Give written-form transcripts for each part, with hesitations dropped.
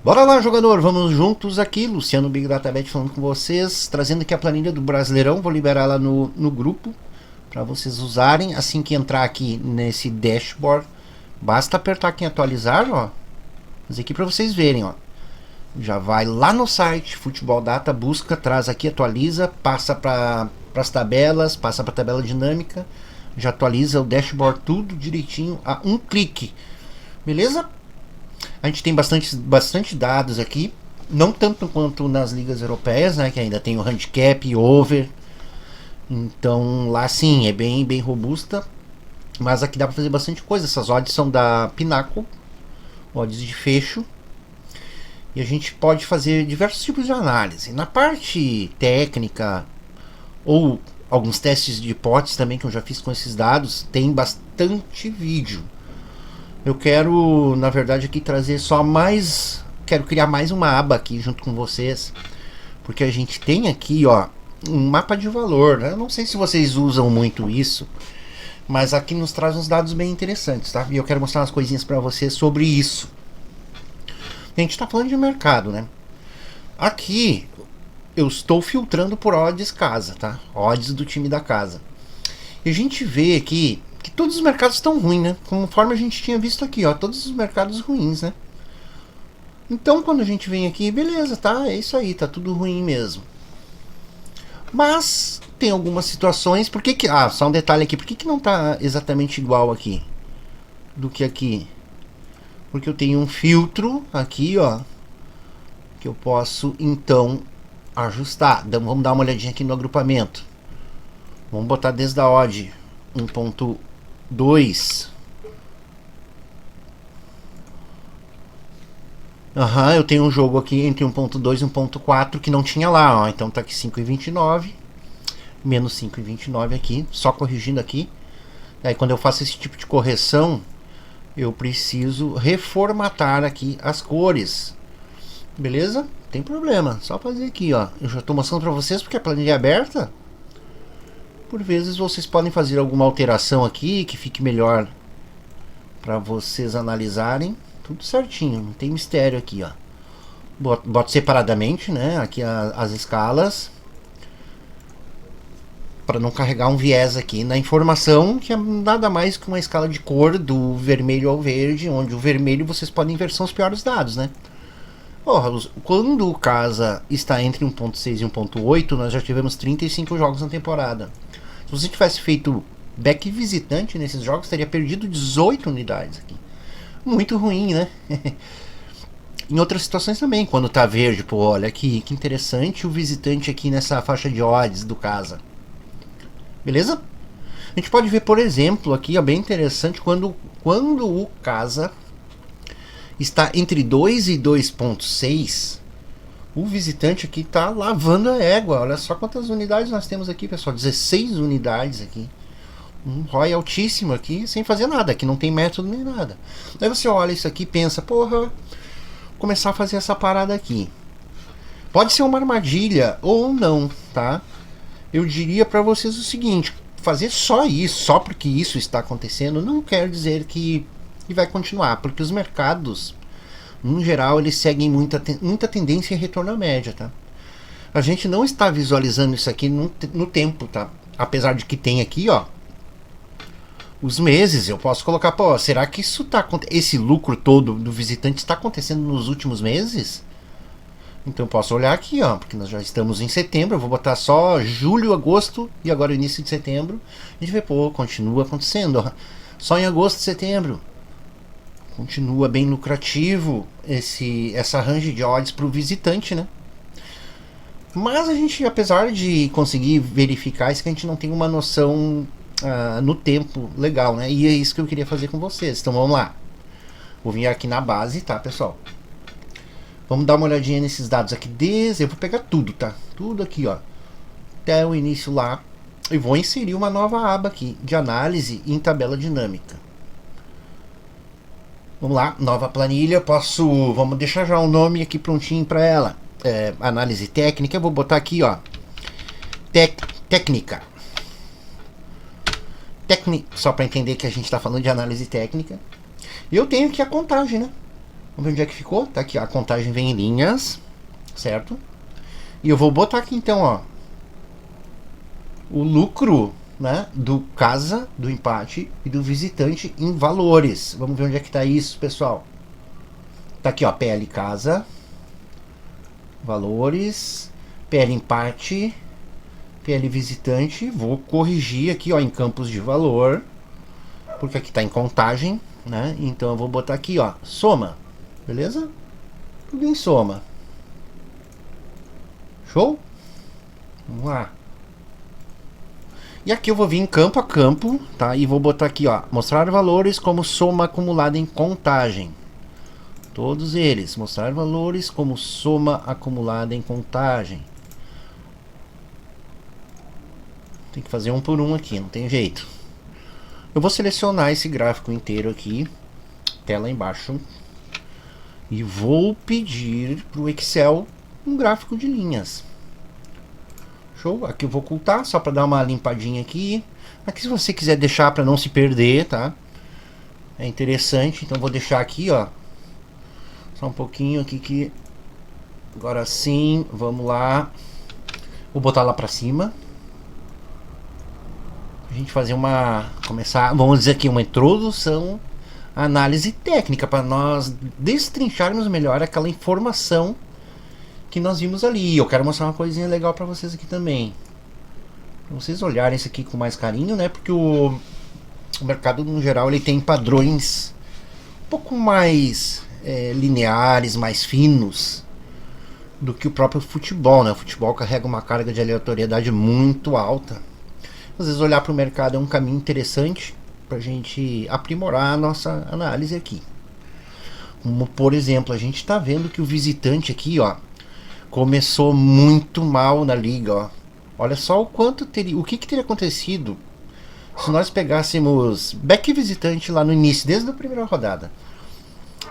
Bora lá, jogador, vamos juntos aqui. Luciano Big Data Bet falando com vocês, trazendo aqui a planilha do Brasileirão. Vou liberar ela no grupo para vocês usarem. Assim que entrar aqui nesse dashboard, basta apertar aqui em atualizar, ó. Mas aqui para vocês verem, ó. Já vai lá no site Futebol Data, busca, traz aqui, atualiza, passa para as tabelas, passa para a tabela dinâmica, já atualiza o dashboard tudo direitinho a um clique. Beleza? A gente tem bastante dados aqui, não tanto quanto nas ligas europeias, né, que ainda tem o handicap, over. Então lá sim é bem robusta, mas aqui dá para fazer bastante coisa. Essas odds são da Pinnacle, odds de fecho, e a gente pode fazer diversos tipos de análise. Na parte técnica ou alguns testes de hipóteses também que eu já fiz com esses dados, tem bastante vídeo. Eu quero, na verdade, aqui trazer só mais... Quero criar mais uma aba aqui junto com vocês. Porque a gente tem aqui, ó, um mapa de valor, né? Eu não sei se vocês usam muito isso, mas aqui nos traz uns dados bem interessantes, tá? E eu quero mostrar umas coisinhas para vocês sobre isso. A gente tá falando de mercado, né? Aqui eu estou filtrando por odds casa, tá? Odds do time da casa. E a gente vê aqui que todos os mercados estão ruins, né? Conforme a gente tinha visto aqui, ó, todos os mercados ruins, né? Então, quando a gente vem aqui, beleza, tá? É isso aí, tá tudo ruim mesmo. Mas tem algumas situações, por que só um detalhe aqui, por que não tá exatamente igual aqui do que aqui? Porque eu tenho um filtro aqui, ó, que eu posso então ajustar. Então, vamos dar uma olhadinha aqui no agrupamento. Vamos botar desde a odd 1.2. Eu tenho um jogo aqui entre 1.2 e 1.4 que não tinha lá, ó. Então tá aqui 5,29 menos 5,29 aqui, só corrigindo aqui. Aí quando eu faço esse tipo de correção, eu preciso reformatar aqui as cores. Beleza? Tem problema, só fazer aqui, ó. Eu já estou mostrando para vocês porque a planilha é aberta. Por vezes vocês podem fazer alguma alteração aqui que fique melhor para vocês analisarem. Tudo certinho, não tem mistério aqui, ó. Boto separadamente, né? Aqui as escalas, para não carregar um viés aqui na informação, que é nada mais que uma escala de cor do vermelho ao verde, onde o vermelho vocês podem ver são os piores dados, né? Quando o casa está entre 1.6 e 1.8, nós já tivemos 35 jogos na temporada. Se você tivesse feito back visitante nesses jogos, teria perdido 18 unidades aqui. Muito ruim, né? Em outras situações também, quando tá verde, pô, olha aqui, que interessante o visitante aqui nessa faixa de odds do casa. Beleza? A gente pode ver, por exemplo, aqui, ó, bem interessante, quando o casa está entre 2 e 2.6, o visitante aqui tá lavando a égua. Olha só quantas unidades nós temos aqui, pessoal. 16 unidades aqui. Um ROI altíssimo aqui, sem fazer nada. Aqui não tem método nem nada. Daí você olha isso aqui e pensa, porra, começar a fazer essa parada aqui. Pode ser uma armadilha ou não, tá? Eu diria para vocês o seguinte, fazer só isso, só porque isso está acontecendo, não quer dizer que vai continuar, porque os mercados, no geral, eles seguem muita tendência em retorno à média, tá? A gente não está visualizando isso aqui no tempo, tá? Apesar de que tem aqui, ó, os meses. Eu posso colocar, pô, será que isso tá, esse lucro todo do visitante está acontecendo nos últimos meses? Então eu posso olhar aqui, ó, porque nós já estamos em setembro. Eu vou botar só julho, agosto e agora o início de setembro. A gente vê, pô, continua acontecendo, ó. Só em agosto e setembro continua bem lucrativo essa range de odds para o visitante, né? Mas a gente, apesar de conseguir verificar isso, que a gente não tem uma noção no tempo legal, né? E é isso que eu queria fazer com vocês. Então vamos lá. Vou vir aqui na base, tá, pessoal? Vamos dar uma olhadinha nesses dados aqui. Eu vou pegar tudo, tá? Tudo aqui, ó. Até o início lá. E vou inserir uma nova aba aqui de análise em tabela dinâmica. Vamos lá, nova planilha. Vamos deixar já o nome aqui prontinho para ela. Análise técnica. Eu vou botar aqui, ó. Técnica. Só para entender que a gente está falando de análise técnica. E eu tenho aqui a contagem, né? Vamos ver onde é que ficou. Tá aqui, ó, a contagem vem em linhas, certo? E eu vou botar aqui então, ó, o lucro, né, do casa, do empate e do visitante em valores. Vamos ver onde é que tá isso, pessoal. Tá aqui, ó, PL casa, valores, PL empate, PL visitante. Vou corrigir aqui, ó, em campos de valor, porque aqui tá em contagem, né? Então eu vou botar aqui, ó, soma. Beleza? Tudo em soma. Show? Vamos lá. E aqui eu vou vir em campo a campo, tá? E vou botar aqui, ó, mostrar valores como soma acumulada em contagem. Todos eles. Mostrar valores como soma acumulada em contagem. Tem que fazer um por um aqui, não tem jeito. Eu vou selecionar esse gráfico inteiro aqui, tela embaixo, e vou pedir para o Excel um gráfico de linhas. Show? Aqui eu vou ocultar, só para dar uma limpadinha aqui. Aqui se você quiser deixar para não se perder, tá? É interessante, então vou deixar aqui, ó. Só um pouquinho aqui que... Agora sim, vamos lá. Vou botar lá para cima. A gente fazer uma... Começar, vamos dizer aqui, uma introdução, análise técnica, para nós destrincharmos melhor aquela informação que nós vimos ali. Eu quero mostrar uma coisinha legal para vocês aqui também, para vocês olharem isso aqui com mais carinho, né? Porque o mercado no geral ele tem padrões um pouco mais lineares, mais finos do que o próprio futebol, né? O futebol carrega uma carga de aleatoriedade muito alta. Às vezes olhar para o mercado é um caminho interessante para a gente aprimorar a nossa análise aqui. Como por exemplo, a gente está vendo que o visitante aqui, ó, começou muito mal na liga, ó. Olha só o quanto teria, o que teria acontecido se nós pegássemos back visitante lá no início, desde a primeira rodada.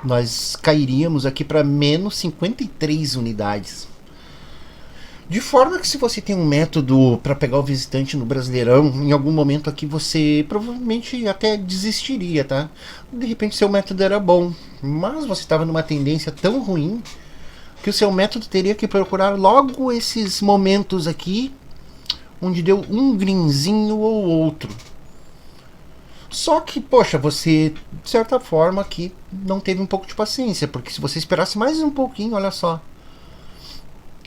Nós cairíamos aqui para menos 53 unidades. De forma que se você tem um método para pegar o visitante no Brasileirão, em algum momento aqui você provavelmente até desistiria, tá? De repente seu método era bom, mas você estava numa tendência tão ruim que o seu método teria que procurar logo esses momentos aqui onde deu um greenzinho ou outro. Só que, poxa, você de certa forma aqui não teve um pouco de paciência, porque se você esperasse mais um pouquinho, olha só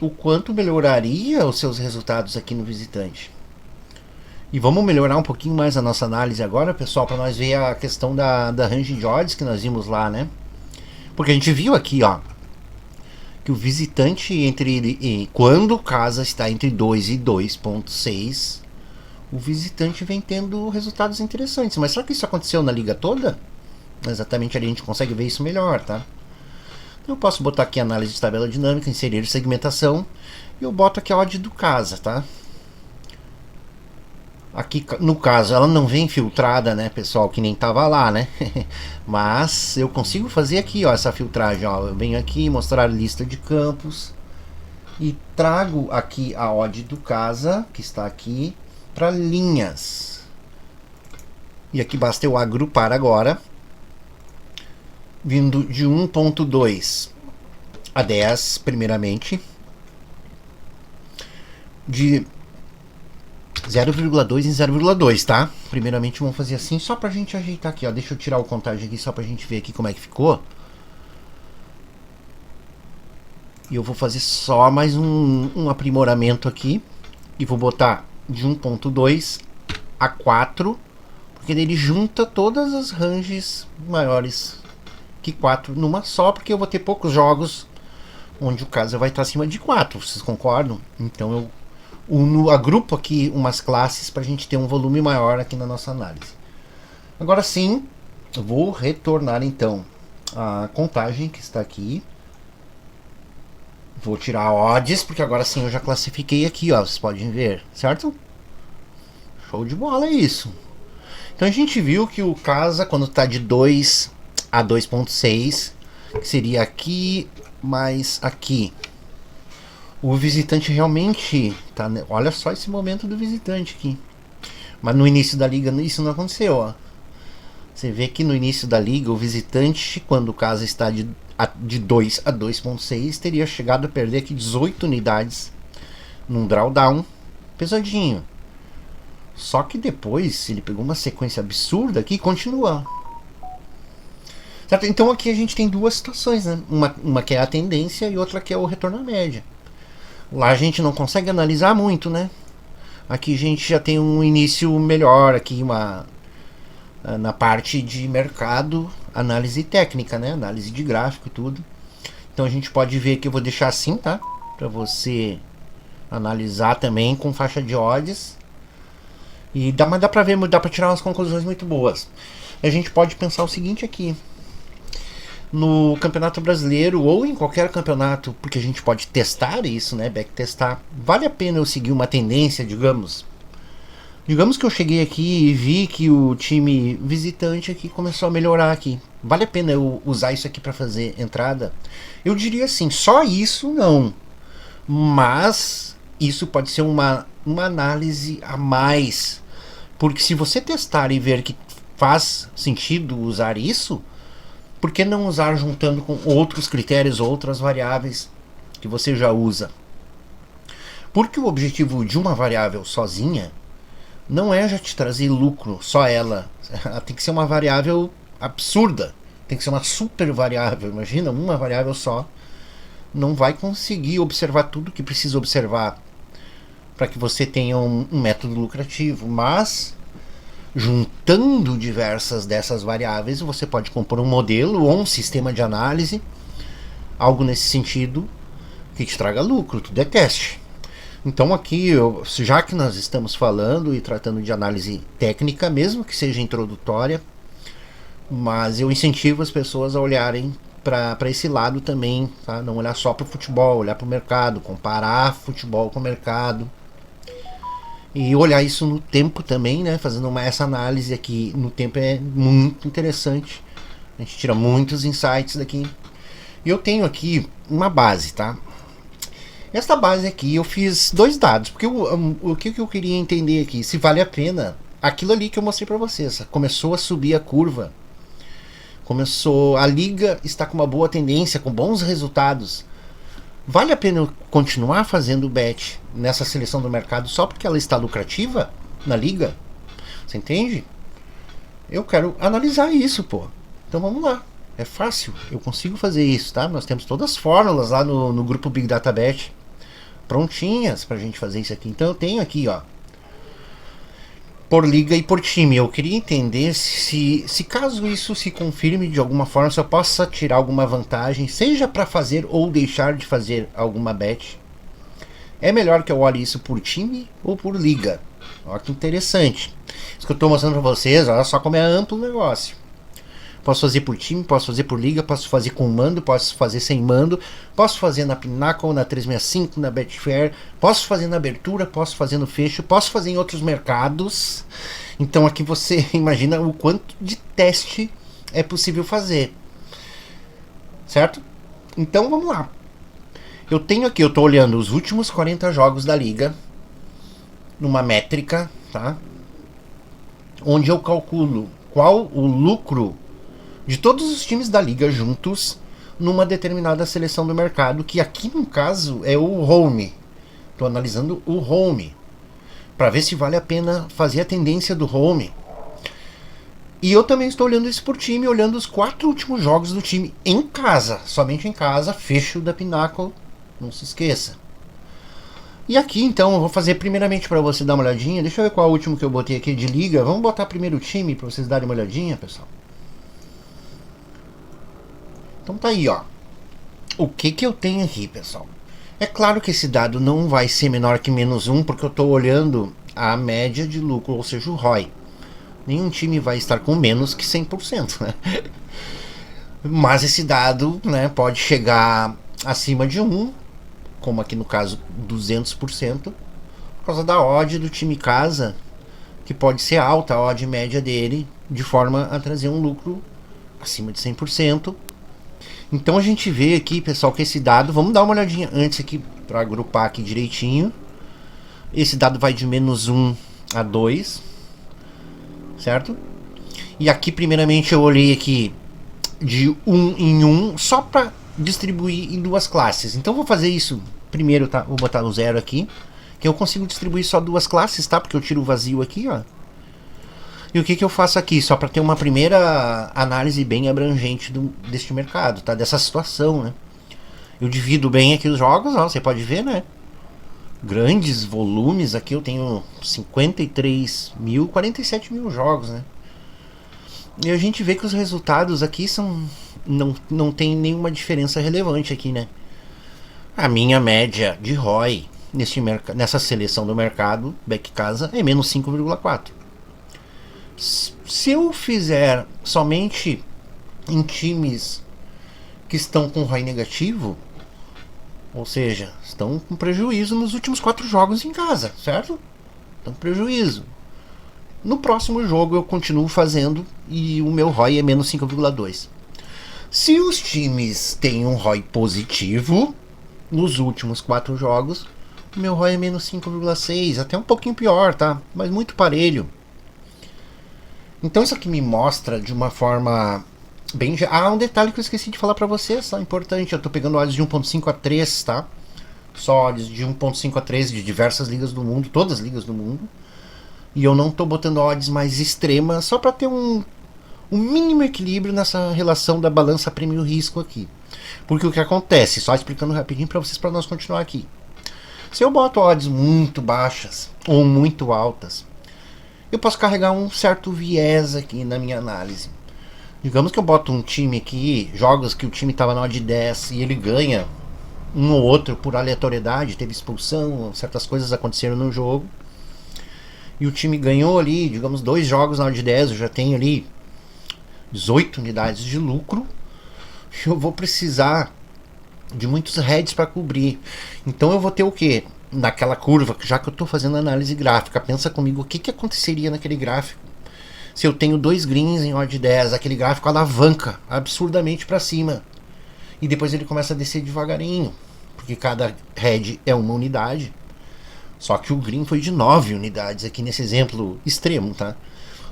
o quanto melhoraria os seus resultados aqui no visitante. E vamos melhorar um pouquinho mais a nossa análise agora, pessoal, para nós ver a questão da range de odds que nós vimos lá, né? Porque a gente viu aqui, ó, que o visitante quando casa está entre 2 e 2.6, o visitante vem tendo resultados interessantes. Mas será que isso aconteceu na liga toda? Exatamente ali a gente consegue ver isso melhor, tá? Eu posso botar aqui análise de tabela dinâmica, inserir segmentação, e eu boto aqui a odd do casa, tá? Aqui no caso ela não vem filtrada, né, pessoal, que nem tava lá, né? Mas eu consigo fazer aqui, ó, essa filtragem, ó. Eu venho aqui mostrar lista de campos e trago aqui a odd do casa, que está aqui, para linhas. E aqui basta eu agrupar agora, vindo de 1.2 a 10 primeiramente, de 0,2 em 0,2, tá? Primeiramente vamos fazer assim, só pra gente ajeitar aqui, ó. Deixa eu tirar o contagem aqui, só pra gente ver aqui como é que ficou. E eu vou fazer só mais um aprimoramento aqui. E vou botar de 1.2 a 4, porque ele junta todas as ranges maiores que 4 numa só, porque eu vou ter poucos jogos onde o casa vai estar acima de 4, vocês concordam? Então eu agrupo aqui umas classes para a gente ter um volume maior aqui na nossa análise. Agora sim, eu vou retornar então a contagem que está aqui. Vou tirar odds, porque agora sim eu já classifiquei aqui, ó, vocês podem ver, certo? Show de bola, é isso. Então a gente viu que o casa, quando está de 2 a 2.6, que seria aqui mais aqui, o visitante realmente tá, olha só esse momento do visitante aqui. Mas no início da liga isso não aconteceu, ó. Você vê que no início da liga o visitante, quando o casa está de 2 a 2.6 teria chegado a perder aqui 18 unidades num drawdown pesadinho. Só que depois ele pegou uma sequência absurda aqui e continua. Certo? Então aqui a gente tem duas situações, né? Uma que é a tendência e outra que é o retorno à média. Lá a gente não consegue analisar muito, né? Aqui a gente já tem um início melhor, aqui na parte de mercado, análise técnica, né? Análise de gráfico e tudo. Então a gente pode ver que eu vou deixar assim, tá? Para você analisar também com faixa de odds. Mas dá pra ver, dá pra tirar umas conclusões muito boas. A gente pode pensar o seguinte aqui. No Campeonato Brasileiro ou em qualquer campeonato, porque a gente pode testar isso, né? Backtestar. Vale a pena eu seguir uma tendência, digamos? Digamos que eu cheguei aqui e vi que o time visitante aqui começou a melhorar aqui. Vale a pena eu usar isso aqui para fazer entrada? Eu diria assim, só isso não. Mas isso pode ser uma análise a mais. Porque se você testar e ver que faz sentido usar isso, por que não usar juntando com outros critérios, outras variáveis que você já usa? Porque o objetivo de uma variável sozinha não é já te trazer lucro, só ela. Ela tem que ser uma variável absurda. Tem que ser uma super variável. Imagina, uma variável só não vai conseguir observar tudo que precisa observar para que você tenha um método lucrativo. Mas juntando diversas dessas variáveis, você pode compor um modelo ou um sistema de análise, algo nesse sentido, que te traga lucro. Tudo é teste. Então aqui, já que nós estamos falando e tratando de análise técnica, mesmo que seja introdutória, mas eu incentivo as pessoas a olharem para esse lado também, tá? Não olhar só para o futebol, olhar para o mercado, comparar futebol com o mercado. E olhar isso no tempo também, né? Fazendo essa análise aqui no tempo é muito interessante. A gente tira muitos insights daqui. E eu tenho aqui uma base, tá? Esta base aqui eu fiz dois dados. Porque o que eu queria entender aqui? Se vale a pena aquilo ali que eu mostrei para vocês. Começou a subir a curva. A liga está com uma boa tendência, com bons resultados. Vale a pena eu continuar fazendo bet nessa seleção do mercado só porque ela está lucrativa na liga? Você entende? Eu quero analisar isso, pô. Então vamos lá. É fácil, eu consigo fazer isso, tá? Nós temos todas as fórmulas lá no grupo Big Data Bet prontinhas pra gente fazer isso aqui. Então eu tenho aqui, ó, por liga e por time. Eu queria entender se caso isso se confirme de alguma forma, se eu possa tirar alguma vantagem, seja para fazer ou deixar de fazer alguma bet. É melhor que eu olhe isso por time ou por liga? Olha que interessante. Isso que eu estou mostrando para vocês, olha só como é amplo o negócio. Posso fazer por time, posso fazer por liga, posso fazer com mando, posso fazer sem mando, posso fazer na Pinnacle, na 365, na Betfair, posso fazer na abertura, posso fazer no fecho, posso fazer em outros mercados. Então aqui você imagina o quanto de teste é possível fazer. Certo? Então vamos lá. Eu tenho aqui, eu estou olhando os últimos 40 jogos da liga, numa métrica, tá? Onde eu calculo qual o lucro de todos os times da liga juntos numa determinada seleção do mercado, que aqui no caso é o home. Estou analisando o home para ver se vale a pena fazer a tendência do home. E eu também estou olhando isso por time, olhando os 4 últimos jogos do time em casa, somente em casa, fecho da Pinnacle, não se esqueça. E aqui então eu vou fazer primeiramente para você dar uma olhadinha. Deixa eu ver qual é o último que eu botei aqui de liga. Vamos botar primeiro o time para vocês darem uma olhadinha, pessoal. Então tá aí, ó. O que eu tenho aqui, pessoal? É claro que esse dado não vai ser menor que -1, porque eu estou olhando a média de lucro, ou seja, o ROI. Nenhum time vai estar com menos que 100%, né? Mas esse dado, né, pode chegar acima de 1, como aqui no caso 200%, por causa da odd do time casa, que pode ser alta, a odd média dele, de forma a trazer um lucro acima de 100%. Então a gente vê aqui, pessoal, que esse dado, vamos dar uma olhadinha antes aqui para agrupar aqui direitinho. Esse dado vai de -1 a 2, certo? E aqui primeiramente eu olhei aqui de um em um só para distribuir em duas classes. Então vou fazer isso primeiro, tá? Vou botar o 0 aqui, que eu consigo distribuir só duas classes, tá? Porque eu tiro o vazio aqui, ó. E o que eu faço aqui? Só para ter uma primeira análise bem abrangente deste mercado, tá? Dessa situação, né? Eu divido bem aqui os jogos, ó, você pode ver, né? Grandes volumes aqui, eu tenho 53 mil, 47 mil jogos, né? E a gente vê que os resultados aqui são... Não tem nenhuma diferença relevante aqui, né? A minha média de ROI nessa seleção do mercado, back casa, é menos 5,4. Se eu fizer somente em times que estão com ROI negativo, ou seja, estão com prejuízo nos últimos 4 jogos em casa, certo? Estão com prejuízo. No próximo jogo eu continuo fazendo e o meu ROI é menos 5,2. Se os times têm um ROI positivo nos últimos 4 jogos, o meu ROI é menos 5,6, até um pouquinho pior, tá? Mas muito parelho. Então isso aqui me mostra de uma forma bem... um detalhe que eu esqueci de falar pra vocês, tá? Importante, eu tô pegando odds de 1.5 a 3, tá? Só odds de 1.5 a 3 de diversas ligas do mundo, todas as ligas do mundo. E eu não tô botando odds mais extremas, só pra ter um mínimo equilíbrio nessa relação da balança prêmio-risco aqui. Porque o que acontece, só explicando rapidinho pra vocês, pra nós continuar aqui. Se eu boto odds muito baixas ou muito altas, eu posso carregar um certo viés aqui na minha análise. Digamos que eu boto um time aqui, jogos que o time estava na odd 10 e ele ganha um ou outro por aleatoriedade, teve expulsão, certas coisas aconteceram no jogo. E o time ganhou ali, digamos, 2 jogos na odd 10, eu já tenho ali 18 unidades de lucro. Eu vou precisar de muitos heads para cobrir. Então eu vou ter o quê? Naquela curva, já que eu estou fazendo análise gráfica, pensa comigo o que aconteceria naquele gráfico se eu tenho 2 greens em odd 10, aquele gráfico alavanca absurdamente para cima e depois ele começa a descer devagarinho, porque cada head é uma unidade, só que o green foi de 9 unidades aqui nesse exemplo extremo, tá?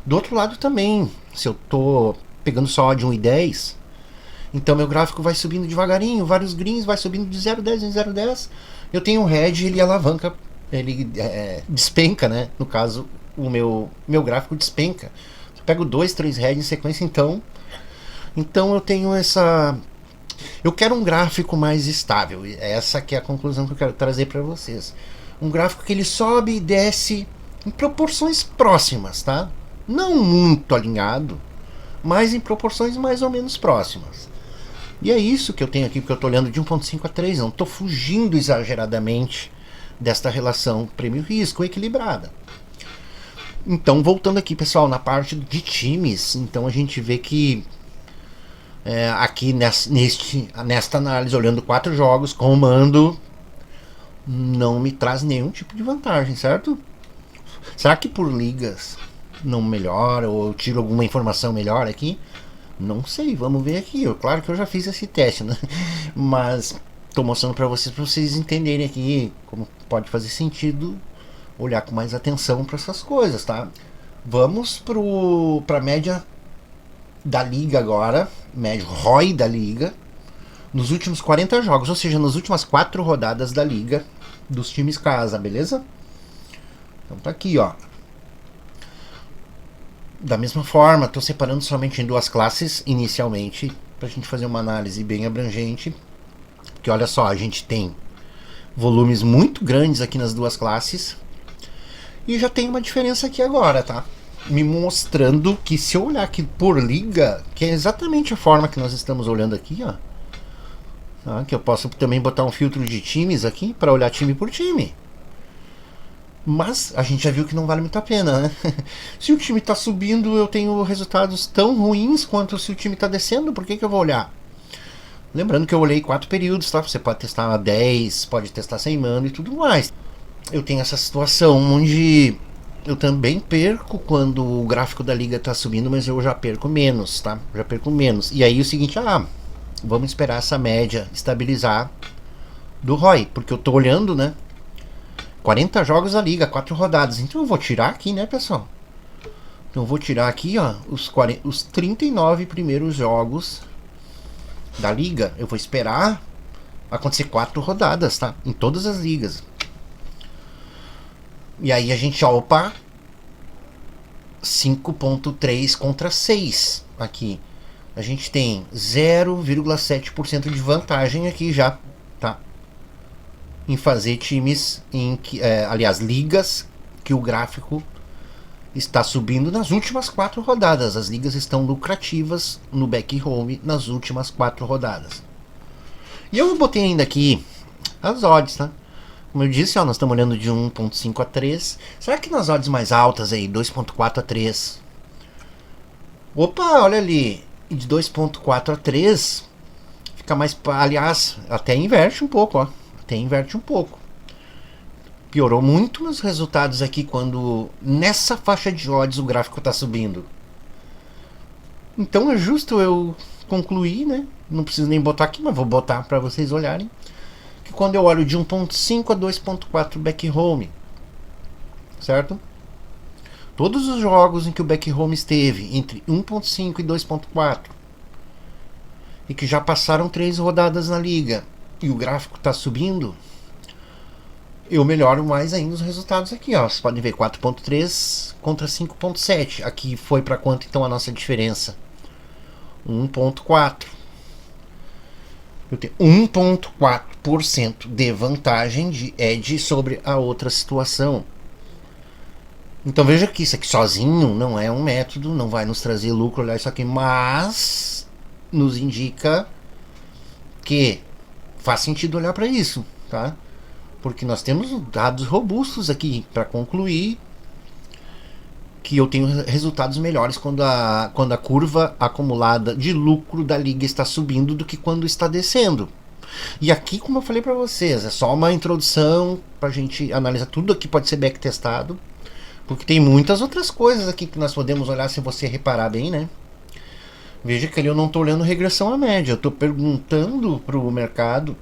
Do outro lado também, se eu tô pegando só odd 1 e 10, então meu gráfico vai subindo devagarinho, vários greens, vai subindo de 0,10 em 0,10. Eu tenho um head, ele alavanca, ele despenca, né? No caso, o meu gráfico despenca. Eu pego 2, 3 heads em sequência, então eu tenho essa... Eu quero um gráfico mais estável. Essa que é a conclusão que eu quero trazer para vocês. Um gráfico que ele sobe e desce em proporções próximas, tá? Não muito alinhado, mas em proporções mais ou menos próximas. E é isso que eu tenho aqui, porque eu estou olhando de 1.5 a 3, não estou fugindo exageradamente desta relação prêmio-risco equilibrada. Então, voltando aqui, pessoal, na parte de times, então a gente vê que aqui nesta análise, olhando 4 jogos, comando não me traz nenhum tipo de vantagem, certo? Será que por ligas não melhora, ou eu tiro alguma informação melhor aqui? Não sei, vamos ver aqui. Claro que eu já fiz esse teste, né? Mas estou mostrando para vocês entenderem aqui como pode fazer sentido olhar com mais atenção para essas coisas, tá? Vamos para a média da liga agora, médio ROI da liga, nos últimos 40 jogos, ou seja, nas últimas 4 rodadas da liga dos times casa, beleza? Então tá aqui, ó. Da mesma forma, estou separando somente em 2 classes inicialmente, para a gente fazer uma análise bem abrangente. Porque olha só, a gente tem volumes muito grandes aqui nas 2 classes. E já tem uma diferença aqui agora, tá? Me mostrando que se eu olhar aqui por liga, que é exatamente a forma que nós estamos olhando aqui, ó. Tá? Que eu posso também botar um filtro de times aqui, para olhar time por time. Mas a gente já viu que não vale muito a pena, né? Se o time está subindo, eu tenho resultados tão ruins quanto se o time está descendo, por que eu vou olhar? Lembrando que eu olhei 4 períodos, tá? Você pode testar 10, pode testar sem mano e tudo mais. Eu tenho essa situação onde eu também perco quando o gráfico da liga está subindo, mas eu já perco menos, tá? Já perco menos. E aí o seguinte, vamos esperar essa média estabilizar do ROI, porque eu tô olhando, né? 40 jogos da liga, 4 rodadas. Então eu vou tirar aqui, né, pessoal? Então eu vou tirar aqui, ó, os 39 primeiros jogos da liga, eu vou esperar acontecer 4 rodadas, tá? Em todas as ligas. E aí a gente, opa, 5.3 contra 6 aqui. A gente tem 0,7% de vantagem aqui já, tá? Em fazer times, aliás, ligas que o gráfico está subindo nas últimas 4 rodadas. As ligas estão lucrativas no back home nas últimas 4 rodadas. E eu botei ainda aqui as odds, tá? Como eu disse, ó, nós estamos olhando de 1.5 a 3. Será que nas odds mais altas aí, 2.4 a 3? Opa, olha ali, de 2.4 a 3 fica mais, aliás, até inverte um pouco, ó. Até inverte um pouco. Piorou muito os resultados aqui quando nessa faixa de odds o gráfico está subindo. Então é justo eu concluir, né? Não preciso nem botar aqui, mas vou botar para vocês olharem. Que quando eu olho de 1.5 a 2.4 back home, certo? Todos os jogos em que o back home esteve entre 1.5 e 2.4 e que já passaram 3 rodadas na liga e o gráfico está subindo, eu melhoro mais ainda os resultados aqui, ó. Vocês podem ver 4.3 contra 5.7. Aqui foi para quanto então a nossa diferença? 1.4. Eu tenho 1.4% de vantagem de edge sobre a outra situação. Então veja que isso aqui sozinho não é um método, não vai nos trazer lucro olhar isso aqui, mas nos indica que faz sentido olhar para isso, tá? Porque nós temos dados robustos aqui para concluir que eu tenho resultados melhores quando a curva acumulada de lucro da liga está subindo do que quando está descendo. E aqui, como eu falei para vocês, é só uma introdução para a gente analisar. Tudo aqui pode ser backtestado, porque tem muitas outras coisas aqui que nós podemos olhar se você reparar bem, né? Veja que ali eu não estou olhando regressão à média, eu estou perguntando para o mercado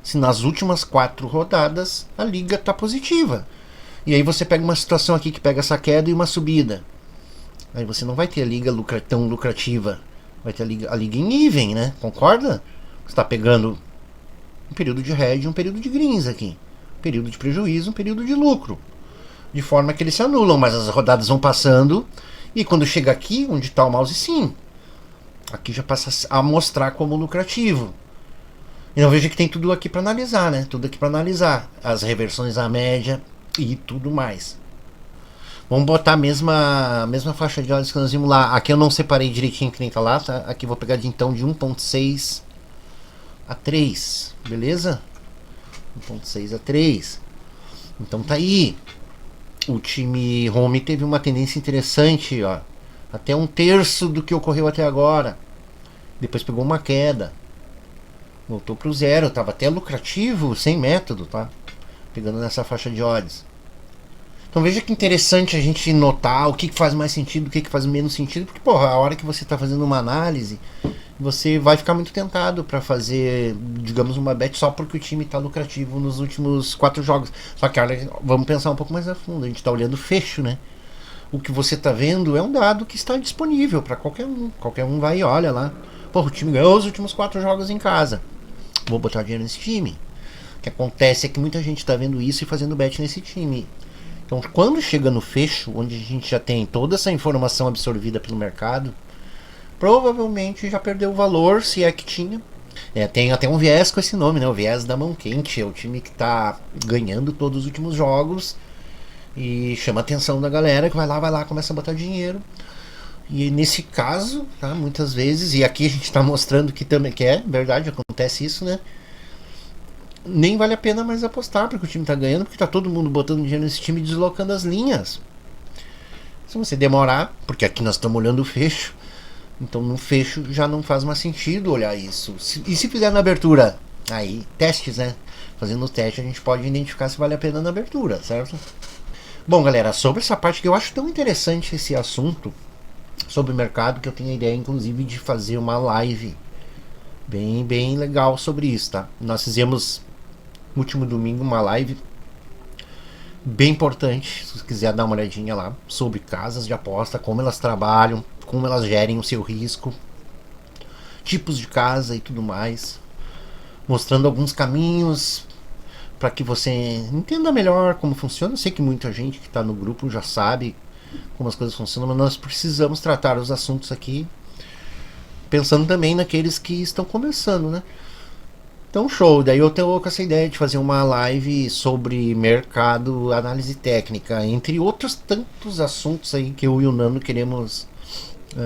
se nas últimas 4 rodadas a liga está positiva. E aí você pega uma situação aqui que pega essa queda e uma subida. Aí você não vai ter a liga tão lucrativa. Vai ter a liga em even, né? Concorda? Você está pegando um período de red e um período de greens aqui. Um período de prejuízo, um período de lucro. De forma que eles se anulam, mas as rodadas vão passando. E quando chega aqui, onde está o mouse, sim. Aqui já passa a mostrar como lucrativo. Então veja que tem tudo aqui para analisar, né? Tudo aqui para analisar. As reversões à média e tudo mais. Vamos botar a mesma faixa de odds que nós vimos lá. Aqui eu não separei direitinho que nem tá lá, tá? Aqui eu vou pegar de então de 1.6 a 3, beleza? 1.6 a 3. Então tá aí. O time home teve uma tendência interessante, ó. Até 1/3 do que ocorreu até agora. Depois pegou uma queda. Voltou pro zero, tava até lucrativo, sem método, tá? Pegando nessa faixa de odds. Então veja que interessante a gente notar o que faz mais sentido, o que faz menos sentido, porque porra, a hora que você está fazendo uma análise, você vai ficar muito tentado para fazer, digamos, uma bet só porque o time está lucrativo nos últimos 4 jogos. Só que olha, vamos pensar um pouco mais a fundo, a gente está olhando o fecho, né? O que você está vendo é um dado que está disponível para qualquer um. Qualquer um vai e olha lá. Porra, o time ganhou os últimos 4 jogos em casa. Vou botar dinheiro nesse time. O que acontece é que muita gente está vendo isso e fazendo bet nesse time. Então, quando chega no fecho, onde a gente já tem toda essa informação absorvida pelo mercado, provavelmente já perdeu o valor, se é que tinha. Tem até um viés com esse nome, né? O viés da mão quente. É o time que está ganhando todos os últimos jogos e chama a atenção da galera que vai lá, começa a botar dinheiro. E nesse caso, tá, muitas vezes, e aqui a gente está mostrando que também que é verdade, acontece isso, né? Nem vale a pena mais apostar porque o time está ganhando, porque está todo mundo botando dinheiro nesse time e deslocando as linhas. Se você demorar, porque aqui nós estamos olhando o fecho, então no fecho já não faz mais sentido olhar isso. E se fizer na abertura? Aí, testes, né? Fazendo o teste a gente pode identificar se vale a pena na abertura, certo? Bom, galera, sobre essa parte que eu acho tão interessante esse assunto sobre o mercado, que eu tenho a ideia inclusive de fazer uma live bem legal sobre isso, tá? Nós fizemos no último domingo uma live bem importante, se você quiser dar uma olhadinha lá, sobre casas de aposta, como elas trabalham, como elas gerem o seu risco. tipos de casa e tudo mais, mostrando alguns caminhos para que você entenda melhor como funciona. Eu sei que muita gente que está no grupo já sabe como as coisas funcionam, mas nós precisamos tratar os assuntos aqui pensando também naqueles que estão começando, né? Então, show. Daí eu tenho com essa ideia de fazer uma live sobre mercado, análise técnica, entre outros tantos assuntos aí que eu e o Nando queremos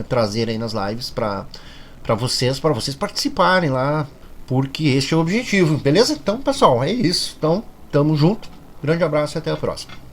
trazer aí nas lives para vocês participarem lá, porque este é o objetivo, beleza? Então, pessoal, é isso. Então, tamo junto. Grande abraço e até a próxima.